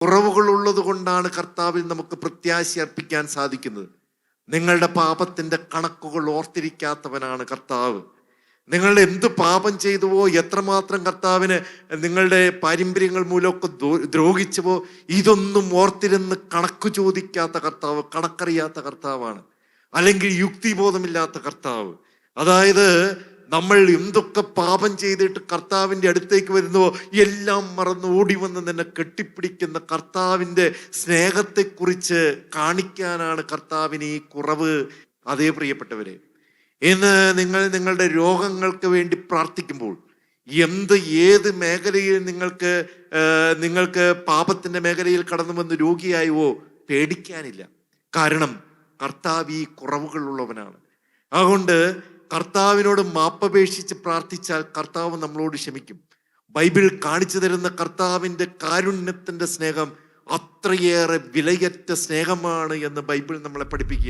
കുറവുകൾ ഉള്ളത് കൊണ്ടാണ് കർത്താവിൽ നമുക്ക് പ്രത്യാശ അർപ്പിക്കാൻ സാധിക്കുന്നത്. നിങ്ങളുടെ പാപത്തിന്റെ കണക്കുകൾ ഓർത്തിരിക്കാത്തവനാണ് കർത്താവ്. നിങ്ങൾ എന്ത് പാപം ചെയ്തുവോ, എത്രമാത്രം കർത്താവിന് നിങ്ങളുടെ പാരമ്പര്യങ്ങൾ മൂലമൊക്കെ ദ്രോഹിച്ചുവോ, ഇതൊന്നും ഓർത്തിരുന്ന് കണക്ക് ചോദിക്കാത്ത കർത്താവ്, കണക്കറിയാത്ത കർത്താവാണ്. അല്ലെങ്കിൽ യുക്തിബോധമില്ലാത്ത കർത്താവ്. അതായത് നമ്മൾ എന്തൊക്കെ പാപം ചെയ്തിട്ട് കർത്താവിൻ്റെ അടുത്തേക്ക് വരുന്നുവോ എല്ലാം മറന്ന് ഓടി വന്ന് നിന്നെ കെട്ടിപ്പിടിക്കുന്ന കർത്താവിൻ്റെ സ്നേഹത്തെക്കുറിച്ച് കാണിക്കാനാണ് കർത്താവിന് ഈ കുറവ്. അതേ പ്രിയപ്പെട്ടവരെ, ഇന്ന് നിങ്ങൾ നിങ്ങളുടെ രോഗങ്ങൾക്ക് വേണ്ടി പ്രാർത്ഥിക്കുമ്പോൾ ഏത് മേഖലയിൽ നിങ്ങൾക്ക് പാപത്തിന്റെ മേഖലയിൽ കടന്നു വന്ന് രോഗിയായോ പേടിക്കാനില്ല. കാരണം കർത്താവ് ഈ കുറവുകളുള്ളവനാണ്. അതുകൊണ്ട് കർത്താവിനോട് മാപ്പപേക്ഷിച്ച് പ്രാർത്ഥിച്ചാൽ കർത്താവ് നമ്മളോട് ക്ഷമിക്കും. ബൈബിൾ കാണിച്ചു തരുന്ന കർത്താവിൻ്റെ കാരുണ്യത്തിന്റെ സ്നേഹം അത്രയേറെ വിലയറ്റ സ്നേഹമാണ് എന്ന് ബൈബിൾ നമ്മളെ പഠിപ്പിക്കുക.